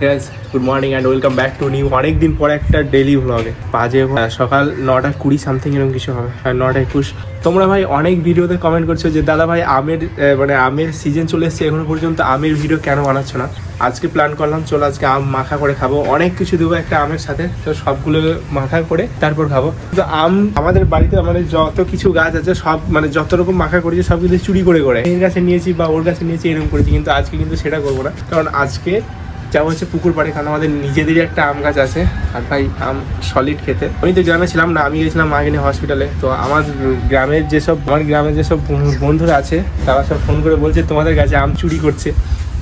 Guys, good morning and welcome back to new অনেক দিন পরে একটা ডেইলি ভ্লগে। বাজে সকাল 9:20 সামথিং এরকম কিছু হবে, 9:21। তোমরা ভাই অনেক ভিডিওতে কমেন্ট করছো যে দাদা ভাই আমের সিজন চলে এসেছে, এখনো পর্যন্ত আমের ভিডিও কেন বানাচ্ছ না। আজকে প্ল্যান করলাম, চলো আজকে আম মাখা করে খাবো। অনেক কিছু দেবো একটা আমের সাথে, তো সবগুলো মাখা করে তারপর খাবো। তো আম আমাদের বাড়িতে মানে যত কিছু গাছ আছে সব মানে যত রকম মাখা করেছি সব কিন্তু চুরি করে এর কাছে নিয়েছি বা ওর কাছে নিয়েছি এরকম করেছি, কিন্তু আজকে কিন্তু সেটা করবো না। কারণ আজকে যাবো হচ্ছে পুকুর পাড়ে, কারণ আমাদের নিজেদেরই একটা আম গাছ আছে। আর ভাই আম সলিড খেতে, আমি তো গ্রামে ছিলাম না, আমি গেছিলাম মাগিনী হসপিটালে। তো আমার গ্রামের যেসব বন্ধুরা আছে তারা সব ফোন করে বলছে তোমাদের গাছে আম চুরি করছে।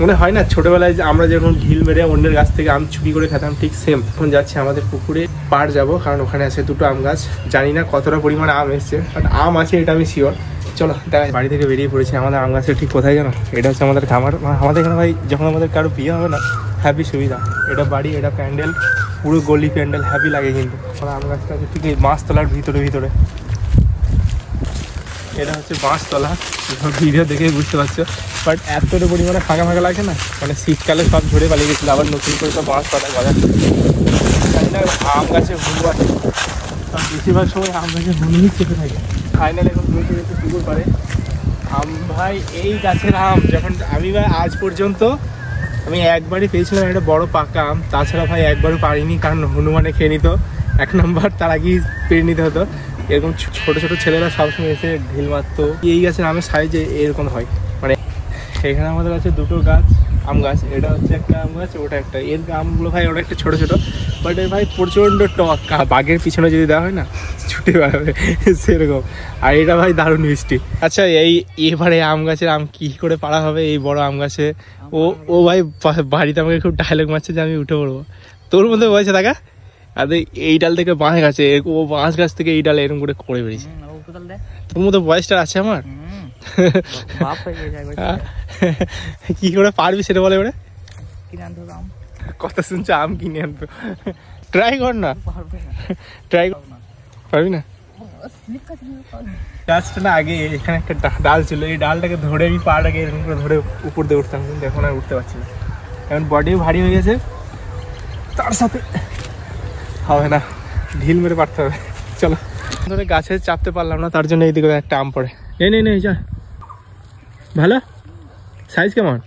মনে হয় না ছোটবেলায় আমরা যখন ঢিল মেরে অন্যের গাছ থেকে আম চুরি করে খেতাম, ঠিক সেম। এখন যাচ্ছি আমাদের পুকুরে পাড় যাব, কারণ ওখানে আছে দুটো আম গাছ। জানি না কতটা পরিমাণে আম এসছে, বাট আম আছে এটা আমি শিওর। চলো দেখ, বাড়ি থেকে বেরিয়ে পড়েছি। আমাদের আম গাছের ঠিক কোথায় জানো? এটা হচ্ছে আমাদের খামার। আমাদের এখানে ভাই যখন আমাদের কারো বিয়ে হবে না, হ্যাপি সুবিধা। এটা বাড়ি, এটা প্যান্ডেল, পুরো গলি প্যান্ডেল, হ্যাপি লাগে। কিন্তু আমার আম গাছটা আছে ঠিক এই মাছতলার ভিতরে। এটা হচ্ছে বাঁশতলা, ভিডিও দেখেই বুঝতে পারছো। বাট এতটা পরিমাণে ফাঁকা লাগে না, মানে শীতকালে সব ঝরে পালিয়ে গেছিলো, আবার নতুন করে সব বাঁশতলা গজাচ্ছে। জানি না আম গাছে হুলু আছে, বেশিরভাগ সময় আম গাছে হুলুই চেপে থাকে। ফাইনাল এখন বলতে গেছে পুকুর পাড়ে আম। ভাই এই গাছের আম যখন আমি ভাই আজ পর্যন্ত আমি একবারই পেয়েছিলাম একটা বড় পাকা আম, তাছাড়া ভাই একবারও পারিনি, কারণ হনুমানে খেয়ে নিত। 1 নম্বর তার আগেই পেরে নিতে হতো। এরকম ছোট ছোট ছেলেরা সবসময় এসে ঢিল মারতো। এই গাছের আমের সাইজে এরকম হয়। মানে এখানে আমাদের আছে দুটো গাছ, আম গাছ। এটা হচ্ছে একটা আম গাছ, ওটা একটা। এর আমগুলো ভাই ওটা একটা ছোটো ছোটো, বাট এর ভাই প্রচণ্ড টক। বাঘের পিছনে যদি দেওয়া হয় না, ছুটে বেড়াবে সেরকম। আর এটা ভাই দারুণ মিষ্টি। আচ্ছা এবারে আম গাছের আম কি করে পাড়া হবে এই বড় আম গাছে? ও ভাই বাড়িতে আমাকে খুব ডায়লগ মারছে যে আমি উঠে পড়বো। তোর মধ্যে বয়সে থাকা আর এই ডাল থেকে বাঁশ গাছে, ও বাঁশ গাছ থেকে এই ডাল এরকম করে বেরিয়েছে। তোর মতো বয়সটা আছে আমার। কি করে পারবি সেটা বলে? এবারে কথা শুনছে আম কিনে আনতো, ট্রাই কর না। ট্রাই পারবি না? গাছটা না আগে এখানে একটা ডাল ছিল, এই ডালটাকে ধরে আমি পাটাকে এরকম করে ধরে উপর দিয়ে উঠতাম, কিন্তু এখন আর উঠতে পারছি না। এখন বডিও ভারী হয়ে গেছে, তার সাথে হবে না, ঢিল মেরে পারতে হবে। চলো, ধরে গাছে চাপতে পারলাম না, তার জন্য এইদিকে একটা আম পড়ে। নেই যা। ভালো সাইজ কেমন?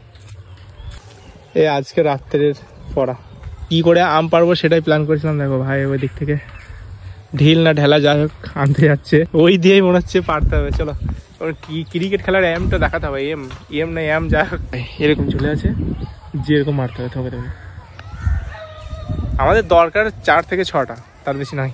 এই আজকে রাত্রের পড়া। কি করে আম পারবো সেটাই প্ল্যান করেছিলাম। দেখো ভাই ওই দিক থেকে ঢিল না ঢেলা যাই হোক আনতে যাচ্ছে, ওই দিয়েই মনে হচ্ছে পারতে হবে। চলো, ক্রিকেট খেলার এমটা দেখাতে হবে। এম না এম যাই হোক, এরকম চলে আছে, যেরকম মারতে হবে থকে থকে। আমাদের দরকার 4 থেকে 6টা, তার বেশি নয়।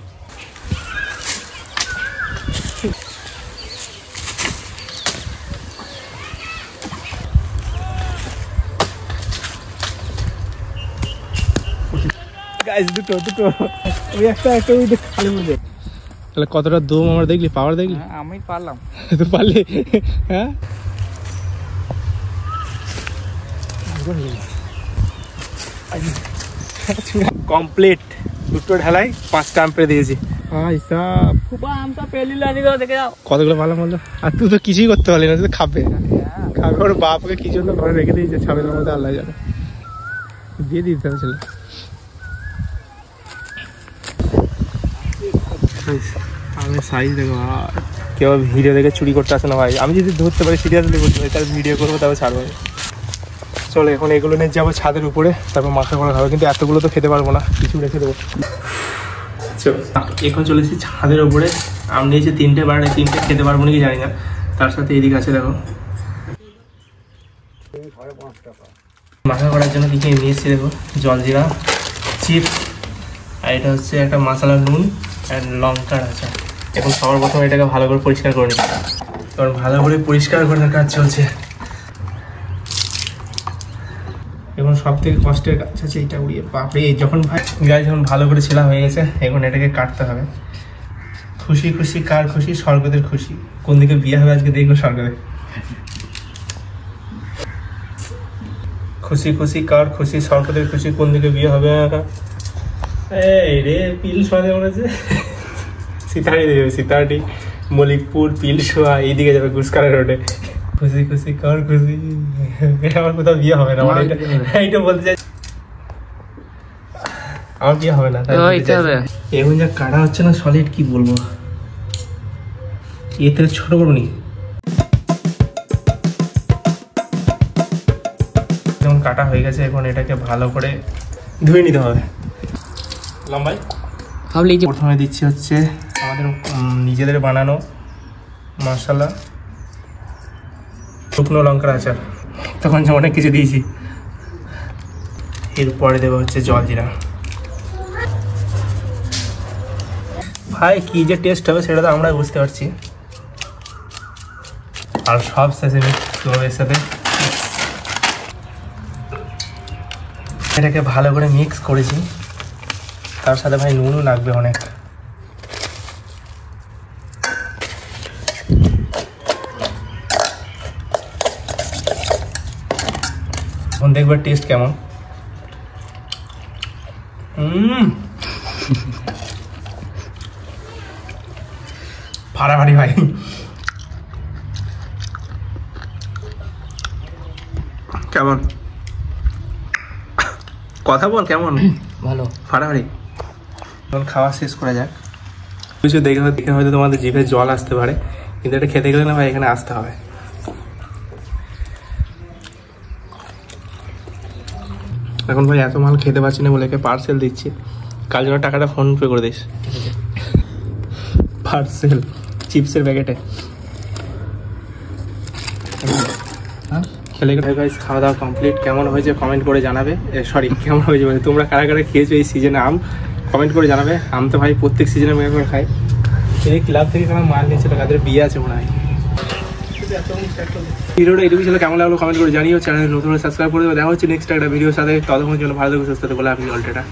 দুটো ওই একটা ওই খালি মধ্যে। তাহলে কতটা দম আমার দেখলি, পাওয়ার দেখলি? আমি পারলাম, তুই পারলি? হ্যাঁ, কমপ্লিট। দুটো ঢালাই 5টা আম পেয়ে দিয়েছি। কতগুলো ভালো বললো। আর তুই তো কিছুই করতে পারলি না, তুই খাবে। ওর বাপকে কি জন্য ঘরে রেখে দিয়েছে ছাবের মধ্যে, আল্লাহ জানে। দিয়ে দিতে হবে ছেলে। আমি সাইজ দেখো, কেউ ভিডিও দেখে চুরি করতে আসে না ভাই। আমি যদি ধরতে পারি সিরিয়াসলি বলতে পারি, তাহলে ভিডিও করবো, তারপর ছাড়বো। চলো এখন এগুলো নিয়ে যাবো ছাদের উপরে, তারপর মাথা করে খাবো। কিন্তু এতগুলো তো খেতে পারবো না, কিছু রেখে দেবো। এখন চলে এসেছি ছাদের উপরে। আম নিয়েছি 3টে, বাড়ি 3টে খেতে পারবো নাকি জানি না। তার সাথে এদিকে আছে দেখো মাখা করার জন্য কি কি নিয়ে এসেছি দেখো, জলজিরা, চিপস, আর এটা হচ্ছে একটা মশলা, নুন আর লঙ্কার আচার। এখন সবার প্রথমে এটাকে ভালো করে পরিষ্কার করে নিচ্ছি, কারণ ভালো করে পরিষ্কার করার কাজ চলছে। এখন সব থেকে কষ্টের কাজ আছে এটা উড়িয়ে। বাপরে, যখন ভালো করে ছেলা হয়ে গেছে, এখন এটাকে কাটতে হবে। খুশি খুশি কার খুশি? স্বর্গদের খুশি। কোন দিকে বিয়ে হবে আজকে দেখবো স্বর্গদে। খুশি খুশি কার খুশি? স্বর্গদের খুশি। কোন দিকে বিয়ে হবে? এই রে পিল সোয়াদে মনে হচ্ছে সীতাহারি দেবে, সীতাহারি, মলিকপুর, পিলসোয়া, এইদিকে যাবে গুসকারা রোডে। খুশি খুশি কার খুশি? আমার কোথাও বিয়ে হবে না, এইটা বলতে চাই। আমার বিয়ে হবে না, তাই এখন যা কাটা হচ্ছে না সলিড, কি বলবো, এতে ছোট করুনি। যেমন কাটা হয়ে গেছে, এখন এটাকে ভালো করে ধুয়ে নিতে হবে। লম্বাই প্রথমে দিচ্ছি হচ্ছে আমাদের নিজেদের বানানো মশলা, শুকনো লঙ্কার আচার, তখন যে অনেক কিছু দিয়েছি। এরপরে দেবো হচ্ছে জল জিরা। ভাই কি যে টেস্ট হবে সেটা তো আমরা বুঝতে পারছি। আর সব শেষে মিক্স করবো এর সাথে, এটাকে ভালো করে মিক্স করেছি। তার সাথে ভাই নুনও লাগবে অনেক। এখন দেখবার টেস্ট কেমন। ফাড়াফাড়ি ভাই, কেমন কথা বল, কেমন ভালো ফাড়াফাড়ি। এখন খাওয়া শেষ করা যাক। কিছু দেখে হয়তো তোমাদের জিভে জল আসতে পারে, কিন্তু এটা খেতে গেলে না ভাই এখানে আসতে হবে। এখন ভাই এত মাল খেতে পারছি না বলে পার্সেল দিচ্ছি, কাল জন্য টাকাটা ফোন পে করে দিস। পার্সেল চিপসের প্যাকেটে খেলে ভাই। খাওয়া দাওয়া কমপ্লিট। কেমন হয়েছে কমেন্ট করে জানাবে। সরি, কেমন হয়েছে বলে তোমরা কারা কারা খেয়েছো এই সিজনে আম, কমেন্ট করে জানাবে। আম তো ভাই প্রত্যেক সিজনে মেয়ে করে খাই। এই ক্লাব থেকে কারণ মাল নিচ্ছে, তাদের বিয়ে আছে মনে হয়। ভিডিওটা এটুকু ছিল, কেমন লাগলো কমেন্ট করে জানিও। চ্যানেল নতুন সাবস্ক্রাইব করে দেবো। দেখা হচ্ছে নেক্সট একটা ভিডিওর সাথে। ততক্ষণের জন্য ভালো থাকবে, সুস্থ থাকবে। আপনি অলরেডি